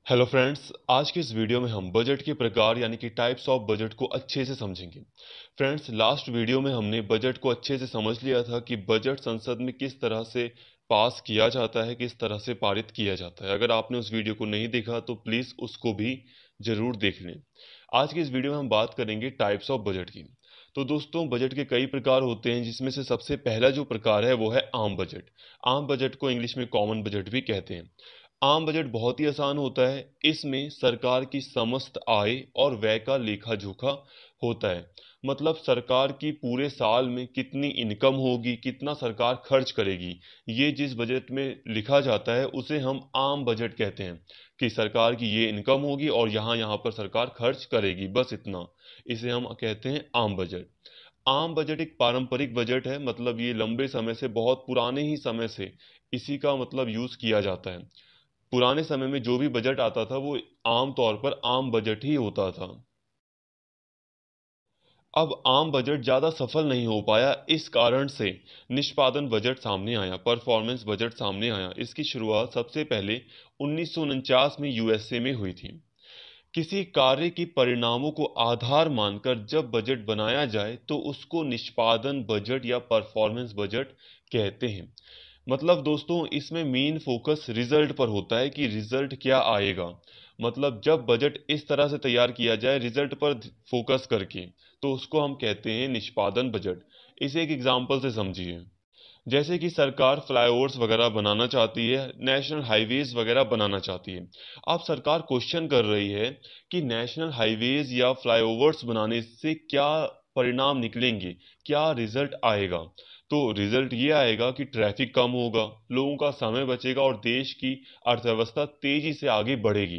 Hello friends, आज के इस वीडियो में हम बजट के प्रकार यानी कि टाइप्स ऑफ बजट को अच्छे से समझेंगे। फ्रेंड्स, लास्ट वीडियो में हमने बजट को अच्छे से समझ लिया था कि बजट संसद में किस तरह से पास किया जाता है, किस तरह से पारित किया जाता है। अगर आपने उस वीडियो को नहीं देखा तो प्लीज़ उसको भी ज़रूर देख लें। आज की इस वीडियो में हम बात करेंगे टाइप्स ऑफ बजट की। तो दोस्तों, बजट के कई प्रकार होते हैं, जिसमें से सबसे पहला जो प्रकार है वो है आम बजट। आम बजट को इंग्लिश में कॉमन बजट भी कहते हैं। आम बजट बहुत ही आसान होता है। इसमें सरकार की समस्त आय और व्यय का लेखा जोखा होता है। मतलब सरकार की पूरे साल में कितनी इनकम होगी, कितना सरकार खर्च करेगी, ये जिस बजट में लिखा जाता है उसे हम आम बजट कहते हैं कि सरकार की ये इनकम होगी और यहाँ यहाँ पर सरकार खर्च करेगी, बस इतना। इसे हम कहते हैं आम बजट। आम बजट एक पारंपरिक बजट है। मतलब ये लंबे समय से, बहुत पुराने ही समय से इसी का मतलब यूज़ किया जाता है। पुराने समय में जो भी बजट आता था वो आम तौर पर आम बजट ही होता था। अब आम बजट ज़्यादा सफल नहीं हो पाया, इस कारण से निष्पादन बजट सामने आया, परफॉर्मेंस बजट सामने आया। इसकी शुरुआत सबसे पहले 1949 में यूएसए में हुई थी। किसी कार्य के परिणामों को आधार मानकर जब बजट बनाया जाए तो उसको निष्पादन बजट या परफॉर्मेंस बजट कहते हैं। मतलब दोस्तों, इसमें मेन फोकस रिजल्ट पर होता है कि रिजल्ट क्या आएगा। मतलब जब बजट इस तरह से तैयार किया जाए रिजल्ट पर फोकस करके, तो उसको हम कहते हैं निष्पादन बजट। इसे एक एग्जांपल से समझिए। जैसे कि सरकार फ्लाईओवर्स वगैरह बनाना चाहती है, नेशनल हाईवेज वगैरह बनाना चाहती है। अब सरकार क्वेश्चन कर रही है कि नेशनल हाईवेज या फ्लाईओवर्स बनाने से क्या परिणाम निकलेंगे, क्या रिजल्ट आएगा। तो रिजल्ट ये आएगा कि ट्रैफिक कम होगा, लोगों का समय बचेगा और देश की अर्थव्यवस्था तेजी से आगे बढ़ेगी।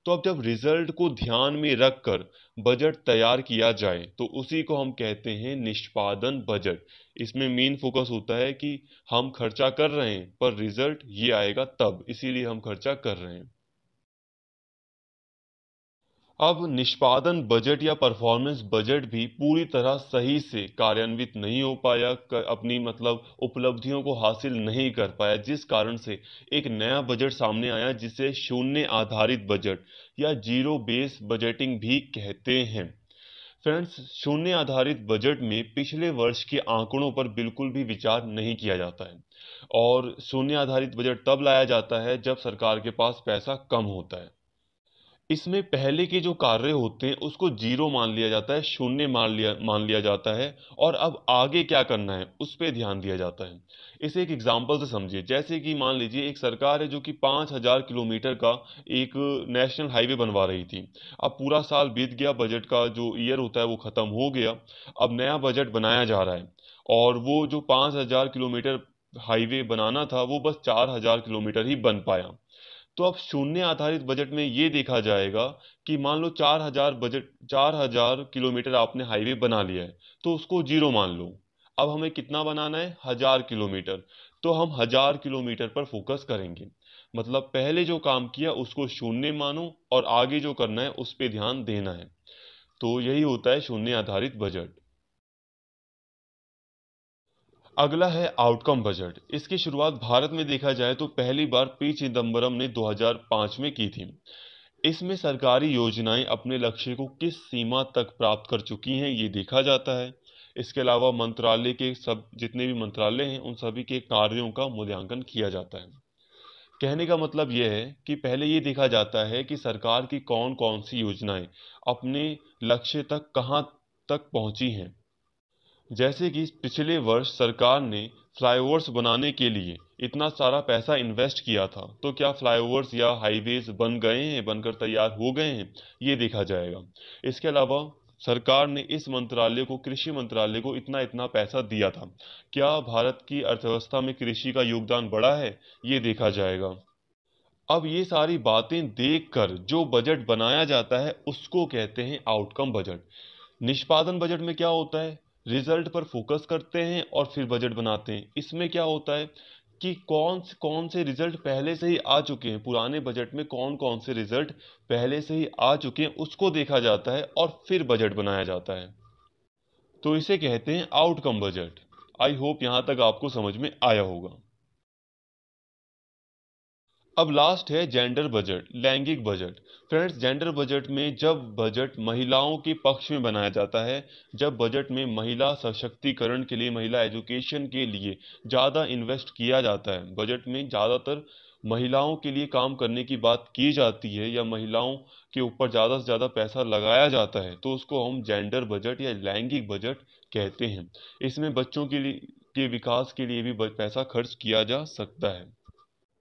तो अब जब रिजल्ट को ध्यान में रखकर बजट तैयार किया जाए तो उसी को हम कहते हैं निष्पादन बजट। इसमें मेन फोकस होता है कि हम खर्चा कर रहे हैं पर रिजल्ट ये आएगा तब, इसीलिए हम खर्चा कर रहे हैं। अब निष्पादन बजट या परफॉर्मेंस बजट भी पूरी तरह सही से कार्यान्वित नहीं हो पाया, अपनी मतलब उपलब्धियों को हासिल नहीं कर पाया, जिस कारण से एक नया बजट सामने आया जिसे शून्य आधारित बजट या जीरो बेस बजटिंग भी कहते हैं। फ्रेंड्स, शून्य आधारित बजट में पिछले वर्ष के आंकड़ों पर बिल्कुल भी विचार नहीं किया जाता है और शून्य आधारित बजट तब लाया जाता है जब सरकार के पास पैसा कम होता है। इसमें पहले के जो कार्य होते हैं उसको जीरो मान लिया जाता है, शून्य मान लिया जाता है और अब आगे क्या करना है उस पर ध्यान दिया जाता है। इसे एक एग्जांपल से समझिए। जैसे कि मान लीजिए एक सरकार है जो कि 5,000 किलोमीटर का एक नेशनल हाईवे बनवा रही थी। अब पूरा साल बीत गया, बजट का जो ईयर होता है वो खत्म हो गया। अब नया बजट बनाया जा रहा है और वो जो 5,000 किलोमीटर हाईवे बनाना था वो बस 4,000 किलोमीटर ही बन पाया। तो अब शून्य आधारित बजट में ये देखा जाएगा कि मान लो 4,000 किलोमीटर आपने हाईवे बना लिया है, तो उसको जीरो मान लो। अब हमें कितना बनाना है, 1,000 किलोमीटर। तो हम 1,000 किलोमीटर पर फोकस करेंगे। मतलब पहले जो काम किया उसको शून्य मानो और आगे जो करना है उस पर ध्यान देना है। तो यही होता है शून्य आधारित बजट। अगला है आउटकम बजट। इसकी शुरुआत भारत में देखा जाए तो पहली बार पी चिदम्बरम ने 2005 में की थी। इसमें सरकारी योजनाएं अपने लक्ष्य को किस सीमा तक प्राप्त कर चुकी हैं ये देखा जाता है। इसके अलावा मंत्रालय के सब जितने भी मंत्रालय हैं उन सभी के कार्यों का मूल्यांकन किया जाता है। कहने का मतलब यह है कि पहले ये देखा जाता है कि सरकार की कौन कौन सी योजनाएं अपने लक्ष्य तक कहाँ तक पहुंची हैं। जैसे कि पिछले वर्ष सरकार ने फ्लाईओवर्स बनाने के लिए इतना सारा पैसा इन्वेस्ट किया था, तो क्या फ्लाईओवर्स या हाईवेज बन गए हैं, बनकर तैयार हो गए हैं, ये देखा जाएगा। इसके अलावा सरकार ने इस मंत्रालय को, कृषि मंत्रालय को इतना इतना पैसा दिया था, क्या भारत की अर्थव्यवस्था में कृषि का योगदान बढ़ा है, ये देखा जाएगा। अब ये सारी बातें देखकर जो बजट बनाया जाता है उसको कहते हैं आउटकम बजट। निष्पादन बजट में क्या होता है, रिजल्ट पर फोकस करते हैं और फिर बजट बनाते हैं। इसमें क्या होता है कि कौन से रिजल्ट पहले से ही आ चुके हैं, पुराने बजट में कौन कौन से रिजल्ट पहले से ही आ चुके हैं उसको देखा जाता है और फिर बजट बनाया जाता है। तो इसे कहते हैं आउटकम बजट। आई होप यहाँ तक आपको समझ में आया होगा। अब लास्ट है जेंडर बजट, लैंगिक बजट। फ्रेंड्स, जेंडर बजट में जब बजट महिलाओं के पक्ष में बनाया जाता है, जब बजट में महिला सशक्तिकरण के लिए, महिला एजुकेशन के लिए ज़्यादा इन्वेस्ट किया जाता है, बजट में ज़्यादातर महिलाओं के लिए काम करने की बात की जाती है या महिलाओं के ऊपर ज़्यादा से ज़्यादा पैसा लगाया जाता है, तो उसको हम जेंडर बजट या लैंगिक बजट कहते हैं। इसमें बच्चों के लिए के विकास के लिए भी पैसा खर्च किया जा सकता है।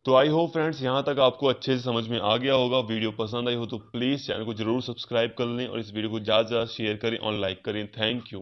तो आई होप फ्रेंड्स यहाँ तक आपको अच्छे से समझ में आ गया होगा। वीडियो पसंद आई हो तो प्लीज़ चैनल को जरूर सब्सक्राइब कर लें और इस वीडियो को ज़्यादा से ज़्यादा शेयर करें और लाइक करें। Thank you.